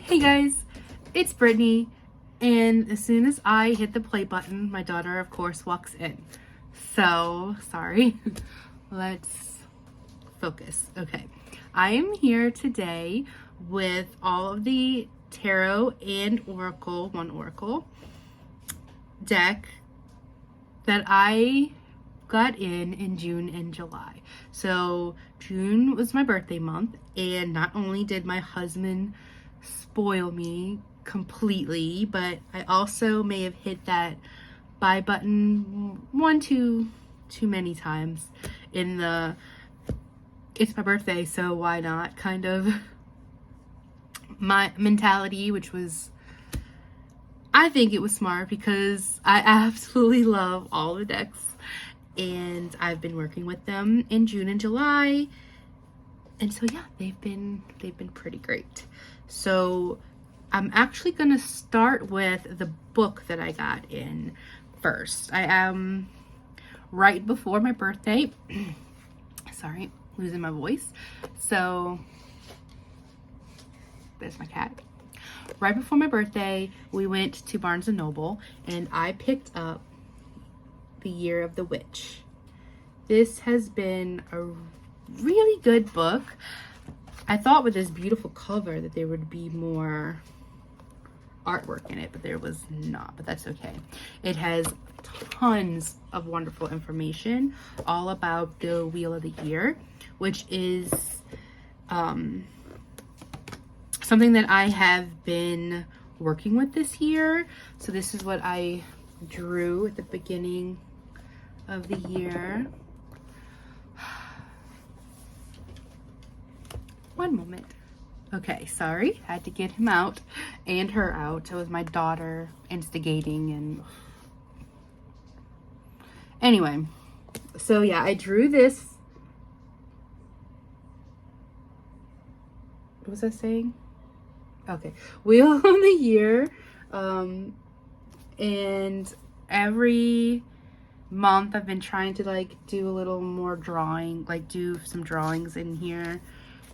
Hey guys, it's Brittany, and as soon as I hit the play button, my daughter, of course, walks in. So, sorry. Let's focus. Okay, I am here today with all of the tarot and one oracle deck that I got in June and July. So June was my birthday month, and not only did my husband spoil me completely, but I also may have hit that buy button too many times in the it's my birthday, so why not kind of my mentality, which was, I think it was smart because I absolutely love all the decks and I've been working with them in June and July. And so yeah, they've been pretty great. So I'm actually gonna start with the book that I got in first. I am right before my birthday. Sorry, losing my voice. So there's my cat. Right before my birthday, we went to Barnes & Noble and I picked up The Year of the Witch. This has been a really good book. I thought with this beautiful cover that there would be more artwork in it, but there was not, but that's okay. It has tons of wonderful information all about the Wheel of the Year, which is something that I have been working with this year. So this is what I drew at the beginning of the year. One moment. Okay, sorry. Had to get him out and her out. It was my daughter instigating and... Anyway, so yeah, I drew this. What was I saying? Okay, Wheel of the Year. And every month I've been trying to like do a little more drawing, like do some drawings in here.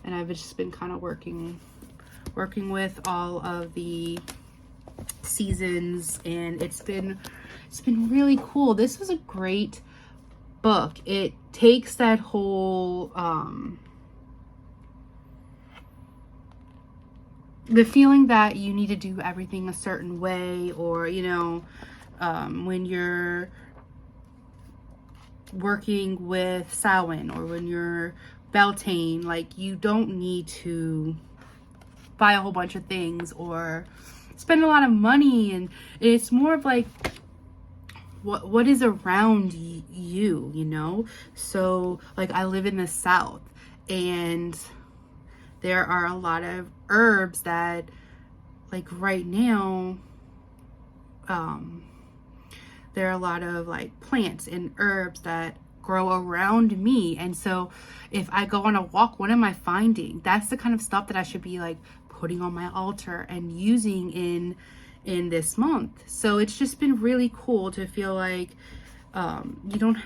And I've just been kind of working with all of the seasons, and it's been really cool. This was a great book. It takes that whole the feeling that you need to do everything a certain way, or you know, when you're working with Samhain or when you're Beltane, like you don't need to buy a whole bunch of things or spend a lot of money, and it's more of like what is around you, you know. So like I live in the South, and there are a lot of herbs that like right now there are a lot of like plants and herbs that grow around me, and so if I go on a walk, what am I finding? That's the kind of stuff that I should be like putting on my altar and using in this month. So it's just been really cool to feel like you don't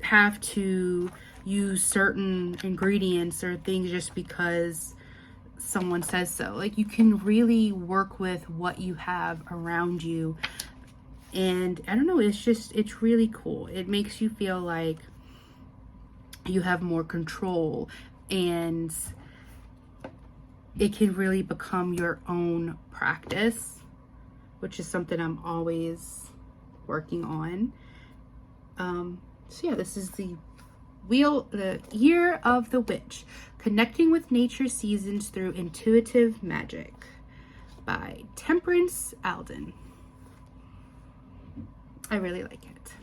have to use certain ingredients or things just because someone says so. Like you can really work with what you have around you, and I don't know, it's really cool. It makes you feel like you have more control, and it can really become your own practice, which is something I'm always working on. So yeah, this is the Year of the Witch, Connecting with Nature Seasons Through Intuitive Magic by Temperance Alden. I really like it.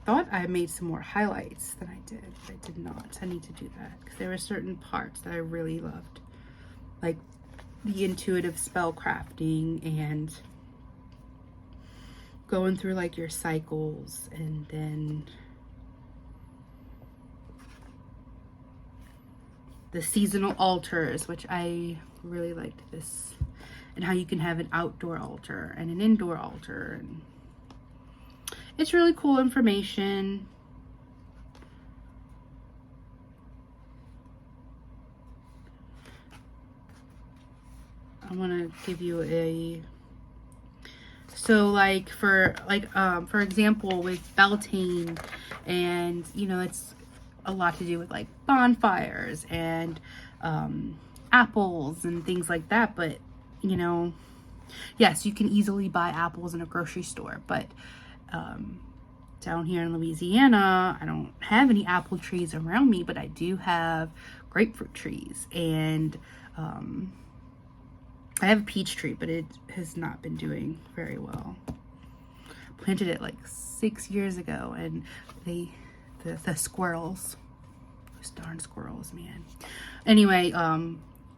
Thought I made some more highlights than I did, but I did not. I need to do that because there were certain parts that I really loved, like the intuitive spell crafting and going through like your cycles, and then the seasonal altars, which I really liked this, and how you can have an outdoor altar and an indoor altar, and it's really cool information. I want to give you a, so like for example with Beltane, and you know, it's a lot to do with like bonfires and apples and things like that. But you know, yes, you can easily buy apples in a grocery store, but down here in Louisiana, I don't have any apple trees around me, but I do have grapefruit trees, and I have a peach tree, but it has not been doing very well. Planted it like 6 years ago, and the squirrels, those darn squirrels, man. Anyway,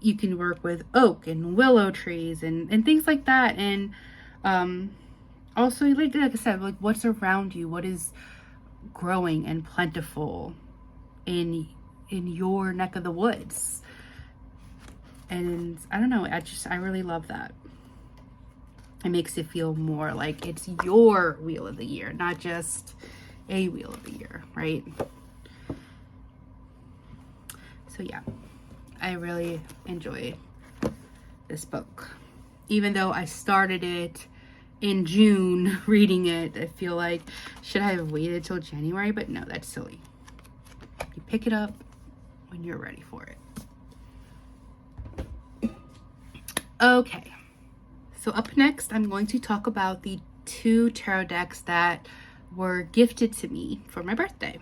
you can work with oak and willow trees and things like that. And also, like I said, like what's around you, what is growing and plentiful in your neck of the woods. And I don't know, I really love that. It makes it feel more like it's your wheel of the year, not just a wheel of the year, right? So yeah, I really enjoy this book. Even though I started it in June reading it, I feel like, should I have waited till January? But no, that's silly. You pick it up when you're ready for it. Okay, so up next, I'm going to talk about the 2 tarot decks that were gifted to me for my birthday.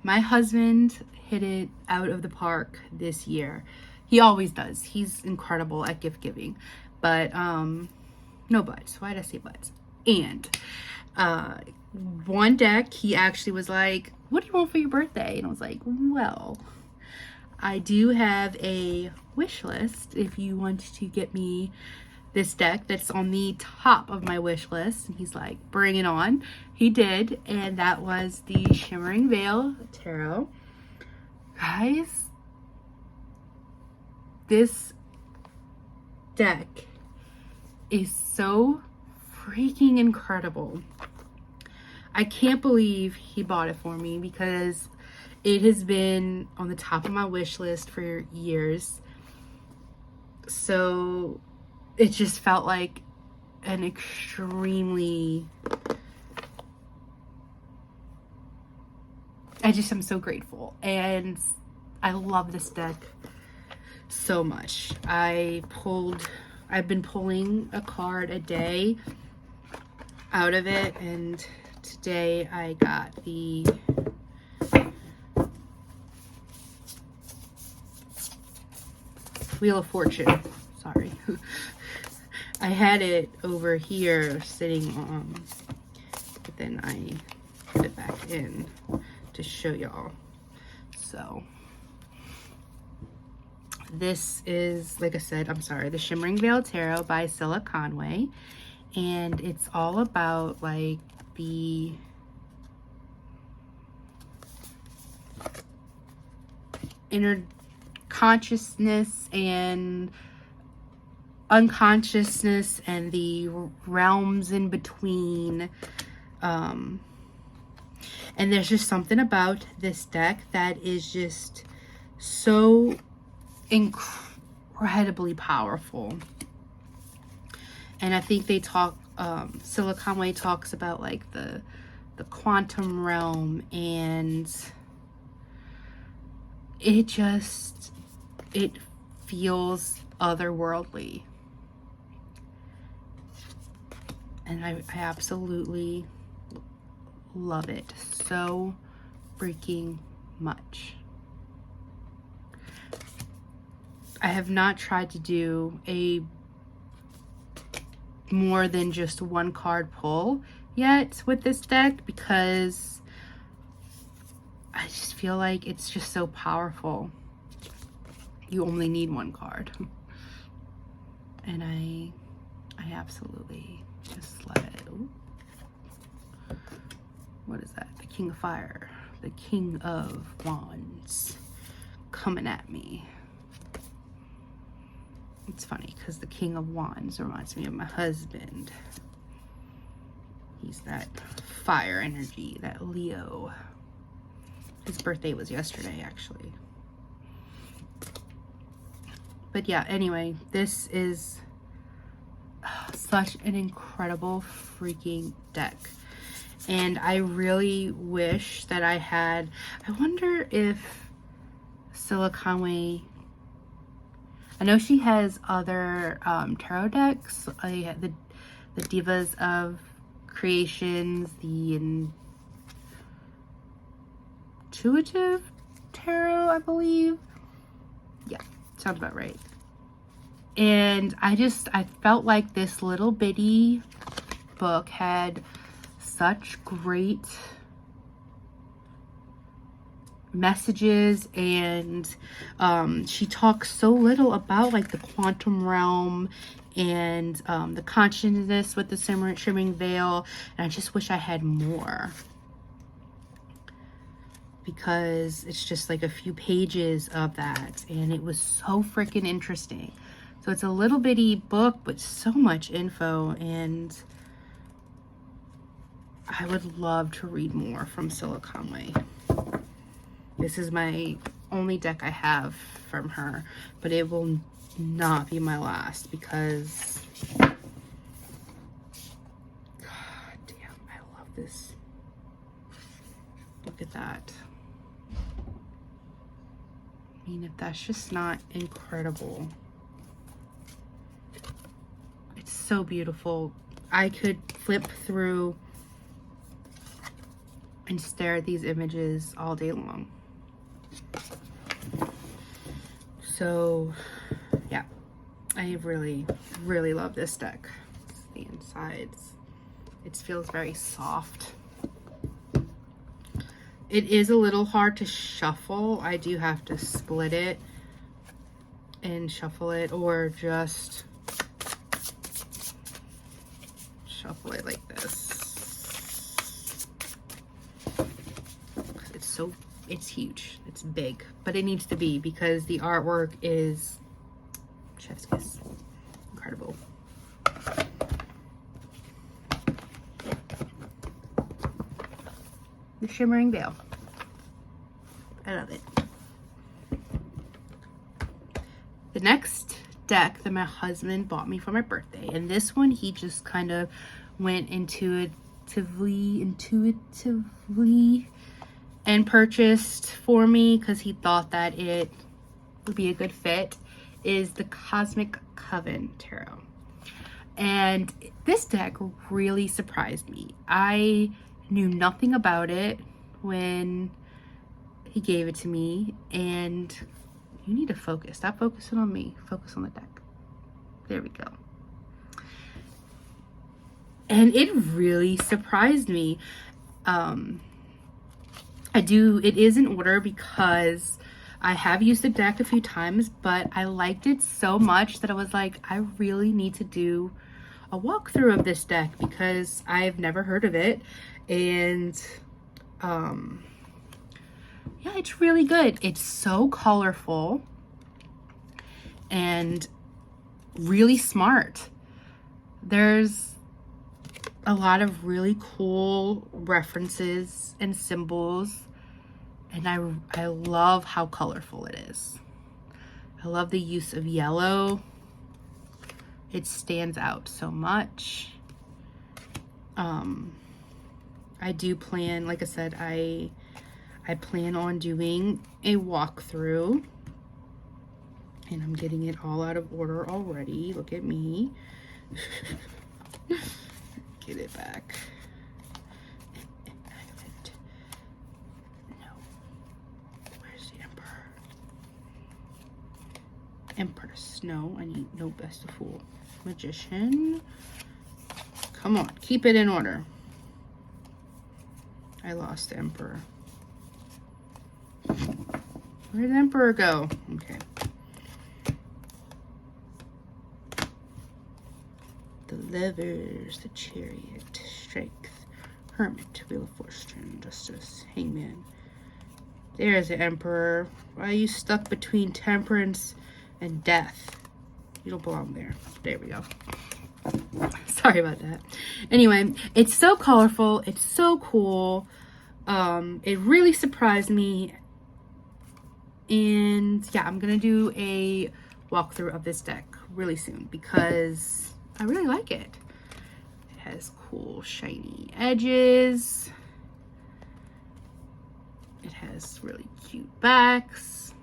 My husband hit it out of the park this year. He always does. He's incredible at gift giving. But no buts. Why did I say buts? And one deck, he actually was like, what do you want for your birthday? And I was like, well, I do have a wish list if you want to get me this deck that's on the top of my wish list. And he's like, bring it on. He did, and that was the Shimmering Veil Tarot. Guys, this deck is so freaking incredible. I can't believe he bought it for me, because it has been on the top of my wish list for years. So it just felt like an extremely, I'm so grateful, and I love this deck so much. I've been pulling a card a day out of it, and today I got the Wheel of Fortune. Sorry. I had it over here sitting on, but then I put it back in to show y'all. So this is, like I said, the Shimmering Veil Tarot by Scylla Conway, and it's all about like the inner consciousness and unconsciousness and the realms in between. And there's just something about this deck that is just so incredibly powerful. And I think they talk, Scylla Conway talks about like the quantum realm, and it feels otherworldly. And I absolutely love it so freaking much. I have not tried to do a more than just one card pull yet with this deck, because I just feel like it's just so powerful. You only need one card. And I absolutely just love it. Ooh. What is that? The King of Fire. The King of Wands coming at me. It's funny because the King of Wands reminds me of my husband. He's that fire energy, that Leo. His birthday was yesterday, actually. But yeah, anyway, this is such an incredible freaking deck. And I really wish that I had, I wonder if Siliconway, I know she has other tarot decks, the Divas of Creations, the Intuitive Tarot, I believe. Yeah, sounds about right. And I felt like this little bitty book had such great messages, and she talks so little about like the quantum realm and the consciousness with the shimmering veil, and I just wish I had more, because it's just like a few pages of that, and it was so freaking interesting. So it's a little bitty book, but so much info, and I would love to read more from Siliconway. This is my only deck I have from her, but it will not be my last, because God damn, I love this. Look at that. I mean, if that's just not incredible. It's so beautiful. I could flip through and stare at these images all day long. So yeah, I really, really love this deck. The insides, it feels very soft. It is a little hard to shuffle. I do have to split it and shuffle it, or just shuffle it like this. It's huge, it's big, but it needs to be, because the artwork is chef's kiss. Incredible. The shimmering veil. I love it. The next deck that my husband bought me for my birthday, and this one he just kind of went intuitively and purchased for me because he thought that it would be a good fit, is the Cosmic Coven Tarot. And this deck really surprised me. I knew nothing about it when he gave it to me, and you need to focus. Stop focusing on me. Focus on the deck. There we go. And it really surprised me. It is in order because I have used the deck a few times, but I liked it so much that I was like, I really need to do a walkthrough of this deck because I've never heard of it. And yeah, it's really good. It's so colorful and really smart. There's a lot of really cool references and symbols, and I love how colorful it is. I love the use of yellow. It stands out so much. I do plan, like I said, I plan on doing a walkthrough, and I'm getting it all out of order already. Look at me. Get it back. No. Where's the Emperor? Empress. No, I need no best of fool. Magician. Come on, keep it in order. I lost the Emperor. Where did the Emperor go? Okay. The Lovers, the Chariot, Strength, Hermit, Wheel of Fortune, Justice, Hangman. There's the Emperor. Why are you stuck between Temperance and Death? You don't belong there. There we go. Sorry about that. Anyway, it's so colorful. It's so cool. It really surprised me. And yeah, I'm gonna do a walkthrough of this deck really soon because I really like it. It has cool shiny edges. It has really cute backs.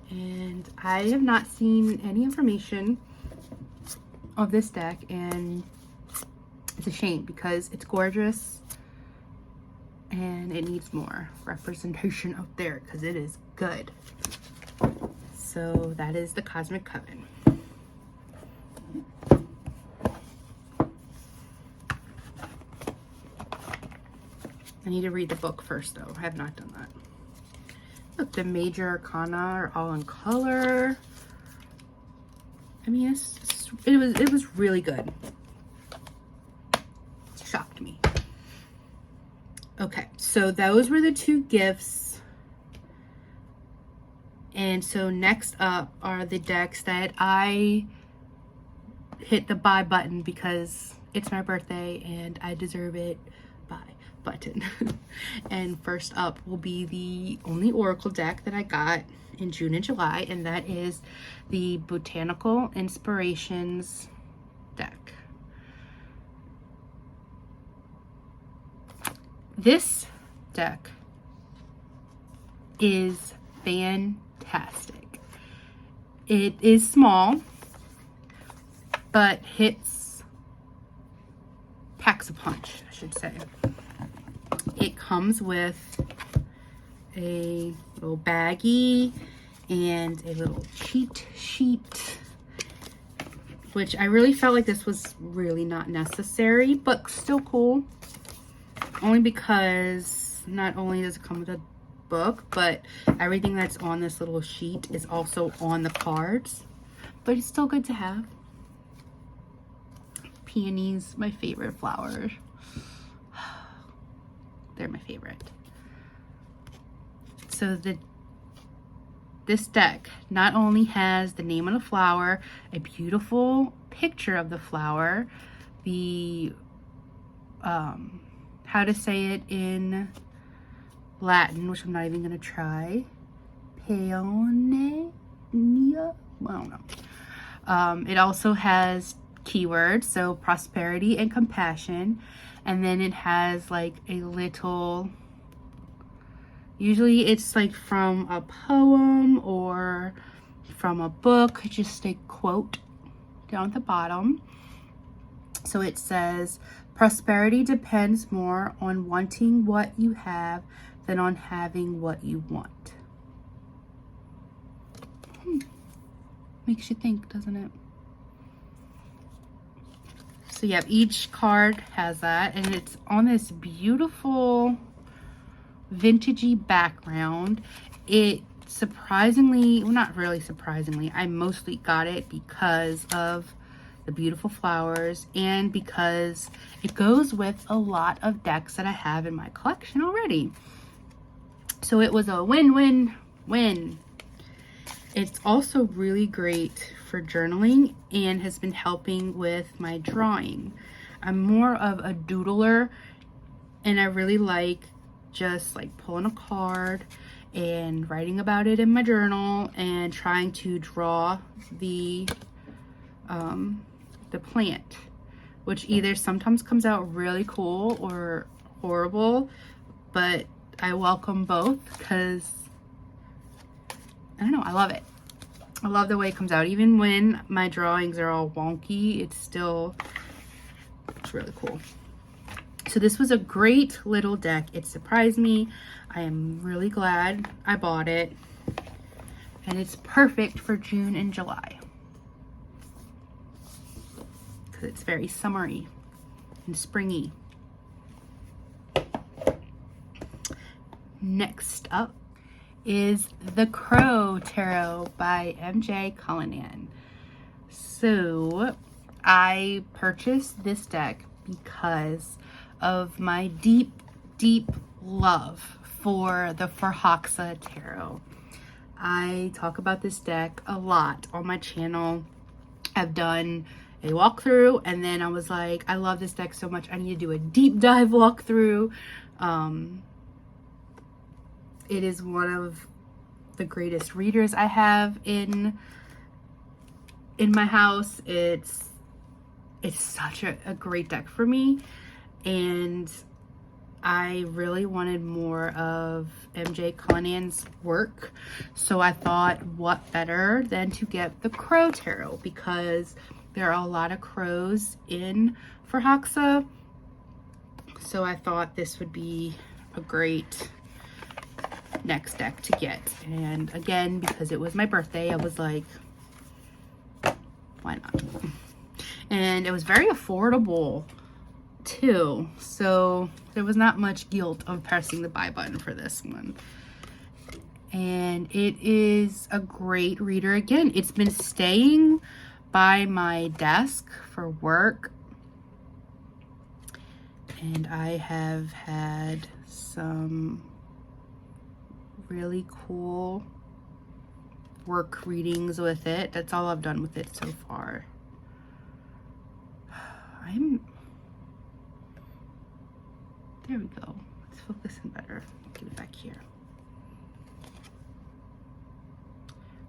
And I have not seen any information of this deck, and it's a shame because it's gorgeous and it needs more representation out there because it is good. So that is the Cosmic Coven. I need to read the book first though. I have not done that. Look, the major arcana are all in color. I mean, it was really good. It shocked me. Okay, so those were the 2 gifts. And so next up are the decks that I hit the buy button because it's my birthday and I deserve it. Buy button. And first up will be the only Oracle deck that I got in June and July, and that is the Botanical Inspirations deck. This deck is fantastic. It is small, but packs a punch, I should say. It comes with a little baggie and a little cheat sheet, which I really felt like this was really not necessary, but still cool. Only because not only does it come with a book, but everything that's on this little sheet is also on the cards. But it's still good to have. Peonies, my favorite flower. They're my favorite. So this deck not only has the name of the flower, a beautiful picture of the flower, the how to say it in Latin, which I'm not even gonna try. Peonia? I don't know. It also has keywords, so prosperity and compassion. And then it has like a little, usually it's like from a poem or from a book, just a quote down at the bottom. So it says, prosperity depends more on wanting what you have than on having what you want. Makes you think, doesn't it? So yeah, each card has that, and it's on this beautiful vintagey background. It surprisingly, well, not really surprisingly, I mostly got it because of the beautiful flowers and because it goes with a lot of decks that I have in my collection already. So it was a win-win-win. It's also really great for journaling and has been helping with my drawing. I'm more of a doodler, and I really like just like pulling a card and writing about it in my journal and trying to draw the plant, which either sometimes comes out really cool or horrible, but I welcome both because I don't know, I love it. I love the way it comes out. Even when my drawings are all wonky, it's really cool. So this was a great little deck. It surprised me. I am really glad I bought it. And it's perfect for June and July. Because it's very summery and springy. Next up is the Crow Tarot by MJ Cullinan. So I purchased this deck because of my deep love for the Farhaxa Tarot. I talk about this deck a lot on my channel. I've done a walkthrough, and then I was like, I love this deck so much, I need to do a deep dive walkthrough. It is one of the greatest readers I have in my house. It's such a great deck for me, and I really wanted more of MJ Cullinan's work, so I thought what better than to get the Crow Tarot, because there are a lot of crows in Forhaxa, so I thought this would be a great next deck to get. And again, because it was my birthday, I was like, why not? And it was very affordable too, so there was not much guilt of pressing the buy button for this one. And it is a great reader. Again, it's been staying by my desk for work, and I have had some really cool work readings with it. That's all I've done with it so far. There we go. Let's focus in better. Get it back here.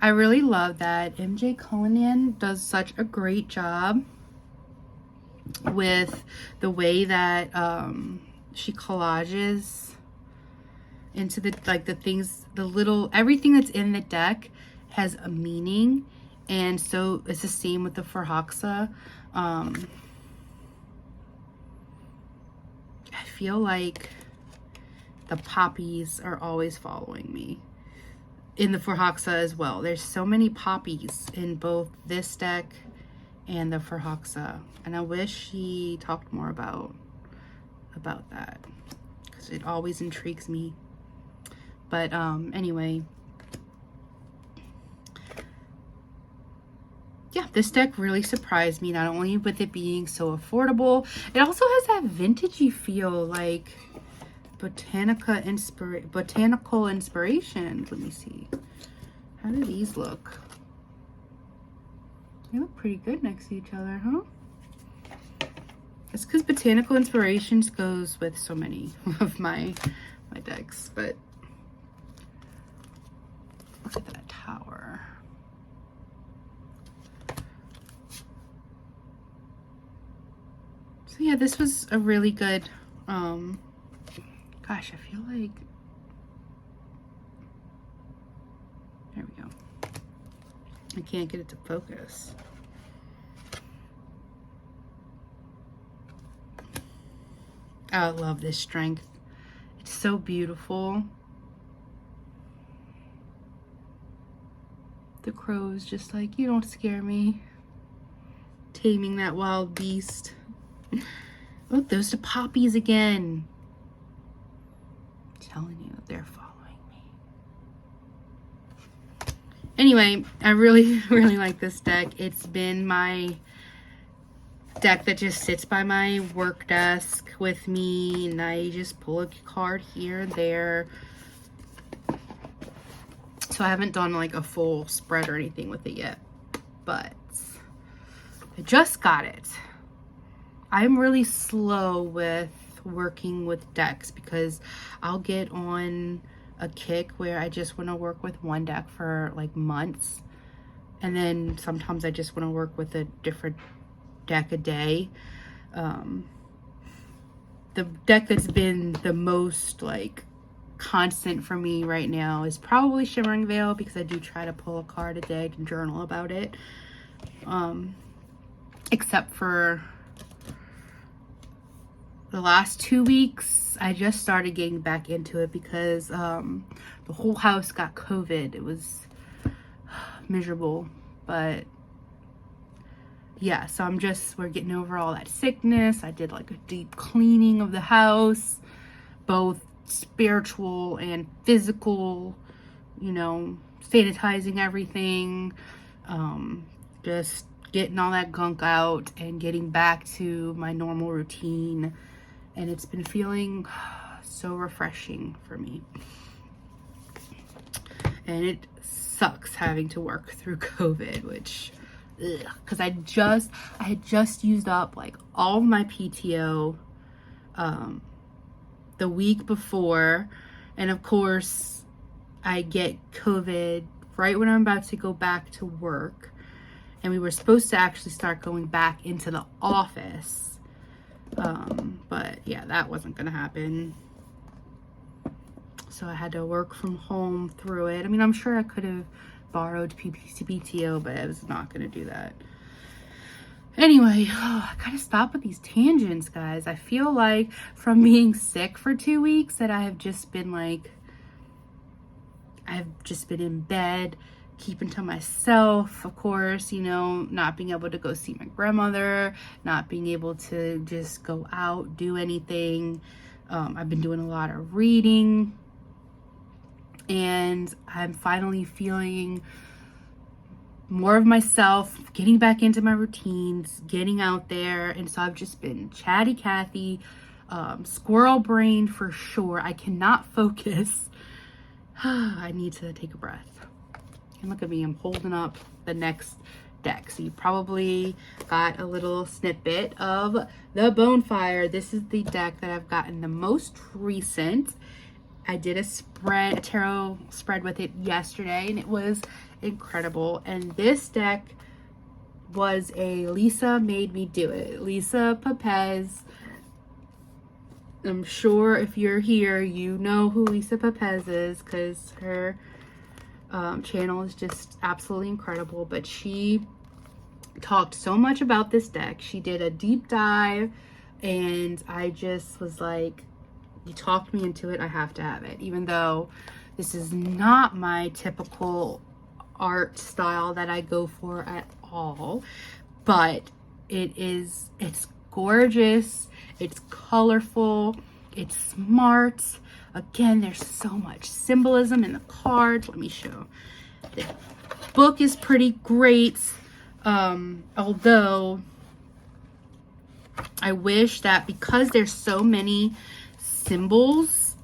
I really love that MJ Cullinan does such a great job with the way that she collages into the, like, the things, the little, everything that's in the deck has a meaning. And so it's the same with the Forhaxa. I feel like the poppies are always following me in the Forhaxa as well. There's so many poppies in both this deck and the Forhaxa, and I wish she talked more about that, because it always intrigues me. But anyway, yeah, this deck really surprised me, not only with it being so affordable, it also has that vintagey feel, like Botanical Inspirations. Let me see. How do these look? They look pretty good next to each other, huh? It's because Botanical Inspirations goes with so many of my decks, but look at that tower. So yeah, this was a really good, gosh, I feel like, there we go. I can't get it to focus. I love this strength. It's so beautiful. The crow's just like, you don't scare me. Taming that wild beast. Look, those are poppies again. I'm telling you, they're following me. Anyway, I really, really like this deck. It's been my deck that just sits by my work desk with me, and I just pull a card here and there. So I haven't done like a full spread or anything with it yet, but I just got it. I'm really slow with working with decks because I'll get on a kick where I just want to work with one deck for like months, and then sometimes I just want to work with a different deck a day. The deck that's been the most like constant for me right now is probably Shimmering Veil, because I do try to pull a card a day to journal about it, except for the last 2 weeks. I just started getting back into it because the whole house got COVID. It was miserable, but yeah, so we're getting over all that sickness. I did like a deep cleaning of the house, both spiritual and physical, you know, sanitizing everything, just getting all that gunk out and getting back to my normal routine. And it's been feeling so refreshing for me. And it sucks having to work through COVID, which, because I had just used up like all of my PTO the week before, and of course I get COVID right when I'm about to go back to work. And we were supposed to actually start going back into the office. But yeah, that wasn't going to happen. So I had to work from home through it. I mean, I'm sure I could have borrowed PTO, but I was not going to do that. Anyway, I gotta stop with these tangents, guys. I feel like from being sick for 2 weeks that I've just been in bed, keeping to myself, of course, you know, not being able to go see my grandmother, not being able to just go out, do anything. I've been doing a lot of reading, and I'm finally feeling more of myself, getting back into my routines, getting out there. And so I've just been chatty Cathy, squirrel brained for sure. I cannot focus. I need to take a breath. And look at me, I'm holding up the next deck. So you probably got a little snippet of the Bonfire. This is the deck that I've gotten the most recent. I did a tarot spread with it yesterday, and it was incredible. And this deck was a Lisa made me do it. Lisa Pepez. I'm sure if you're here, you know who Lisa Pepez is, because her channel is just absolutely incredible. But she talked so much about this deck. She did a deep dive, and I just was like, you talked me into it. I have to have it, even though this is not my typical art style that I go for at all. But it's gorgeous, it's colorful, it's smart. Again, there's so much symbolism in the cards. Let me show. The book is pretty great, although I wish that because there's so many symbols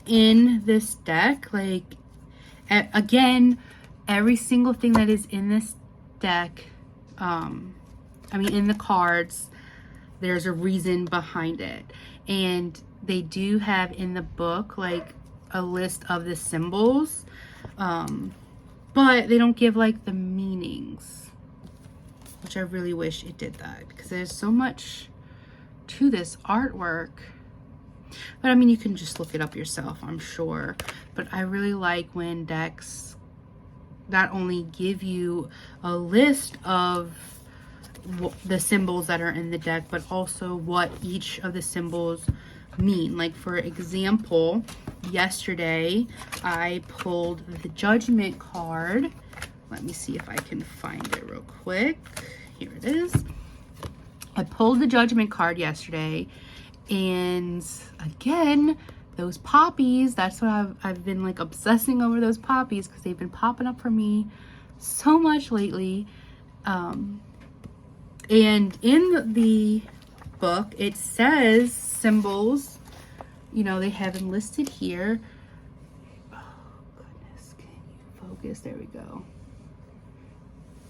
in this deck, like, again, every single thing that is in this deck, in the cards, there's a reason behind it. And they do have in the book like a list of the symbols, but they don't give like the meanings, which I really wish it did that, because there's so much to this artwork. But I mean, you can just look it up yourself, I'm sure. But I really like when decks not only give you a list of the symbols that are in the deck, but also what each of the symbols mean. Like, for example, yesterday I pulled the Judgment card. Let me see if I can find it real quick. Here it is. I pulled the Judgment card yesterday, and again, those poppies, that's what I've been like obsessing over, those poppies, because they've been popping up for me so much lately. And in the book, it says symbols, you know, they have them listed here. Oh, goodness, can you focus? There we go.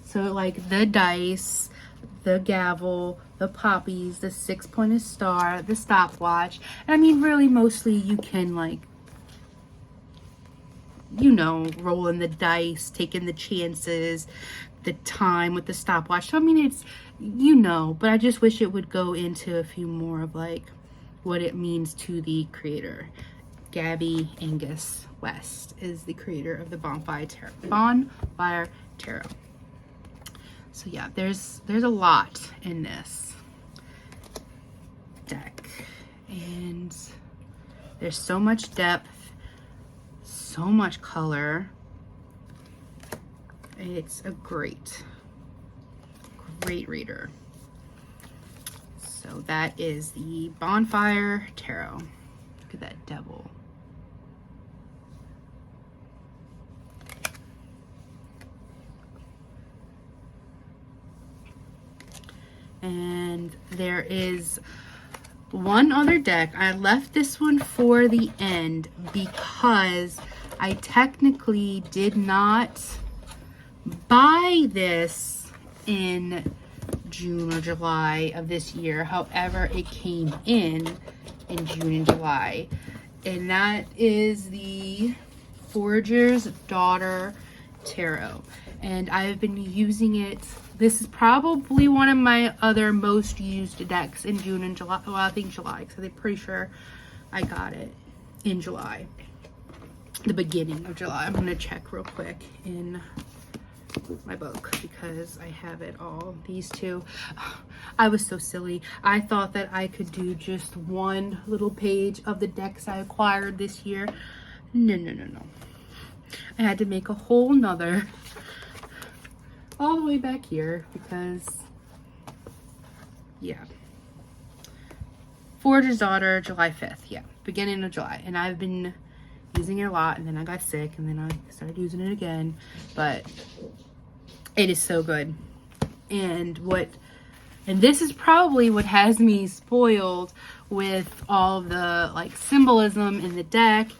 So, like, the dice, the gavel, the poppies, the 6-pointed star, the stopwatch. And I mean, really, mostly you can, like, you know, rolling the dice, taking the chances, the time with the stopwatch. So I mean, it's, you know, but I just wish it would go into a few more of like what it means to the creator. Gabby Angus West is the creator of the Bonfire Tarot. So yeah, there's a lot in this deck, and there's so much depth, so much color. It's a great reader. So that is the Bonfire Tarot. Look at that devil. And there is one other deck. I left this one for the end because I technically did not buy this in June or July of this year. However, it came in June and July. And that is the Forager's Daughter Tarot, and I've been using it. This is probably one of my other most used decks in June and July. Well, I think July, because I'm pretty sure I got it in July, the beginning of July. I'm gonna check real quick in my book because I have it all. These two, I was so silly. I thought that I could do just one little page of the decks I acquired this year. No. I had to make a whole nother all the way back here because, yeah. Forager's Daughter, July 5th. Yeah, beginning of July. And I've been using it a lot, and then I got sick, and then I started using it again. But it is so good. And this is probably what has me spoiled with all the like symbolism in the deck,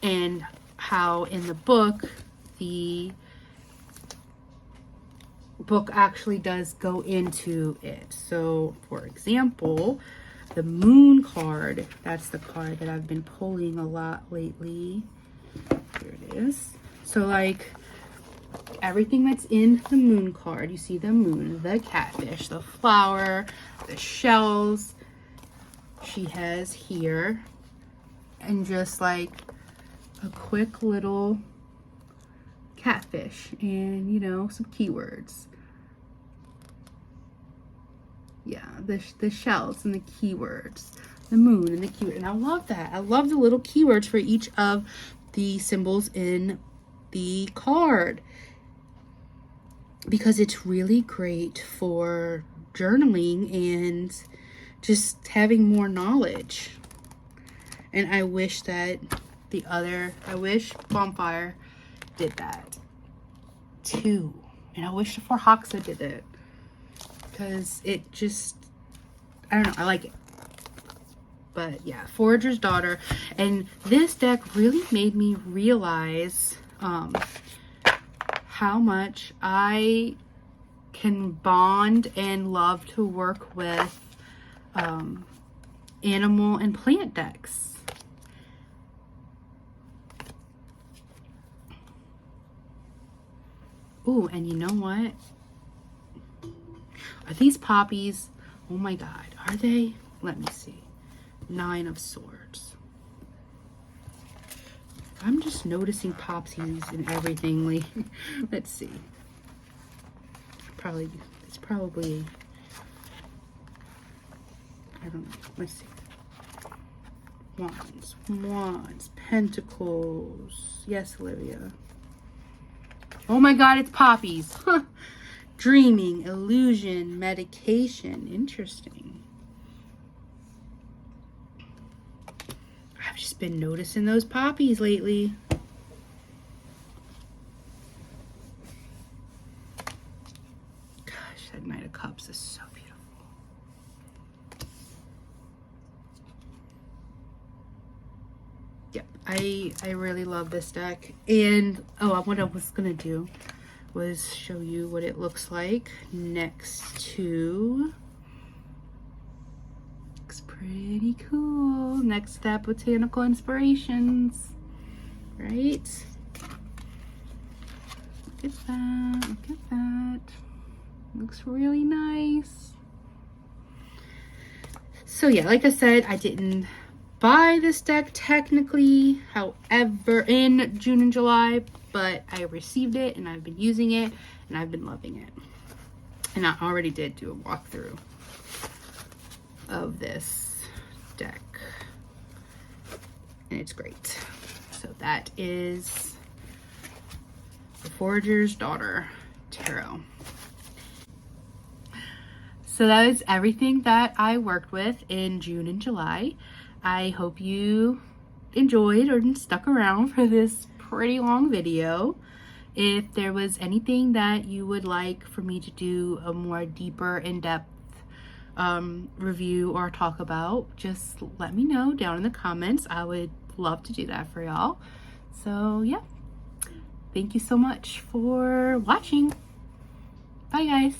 and how in the book actually does go into it. So for example, the Moon card, that's the card that I've been pulling a lot lately. Here it is. So like everything that's in the Moon card, you see the moon, the catfish, the flower, the shells she has here, and just like a quick little catfish and, you know, some keywords. Yeah, the shells and the keywords, the moon and the keyword. And I love that. I love the little keywords for each of the symbols in the card, because it's really great for journaling and just having more knowledge. And I wish that I wish Bonfire did that too. And I wish the For Hoxa did it, because it just, I don't know, I like it. But yeah, Forager's Daughter. And this deck really made me realize how much I can bond and love to work with animal and plant decks. Ooh, and you know what? Are these poppies? Oh my God, are they? Let me see. 9 of Swords. I'm just noticing popsies and everything. Like, let's see. It's probably, I don't know. Let's see. Wands, Pentacles. Yes, Olivia. Oh my God, it's poppies. Dreaming, illusion, medication. Interesting. I've just been noticing those poppies lately. Gosh, that Knight of Cups is so beautiful. Yep, I really love this deck. And what I was gonna do was show you what it looks like next to, looks pretty cool, next to that Botanical Inspirations, right? Look at that, look at that. Looks really nice. So yeah, like I said, I didn't buy this deck technically, however, in June and July, but I received it and I've been using it and I've been loving it. And I already did do a walkthrough of this deck and it's great. So that is the Forager's Daughter Tarot. So that is everything that I worked with in June and July. I hope you enjoyed or stuck around for this pretty long video. If there was anything that you would like for me to do a more deeper, in-depth review or talk about, just let me know down in the comments. I would love to do that for y'all. So yeah, thank you so much for watching. Bye guys.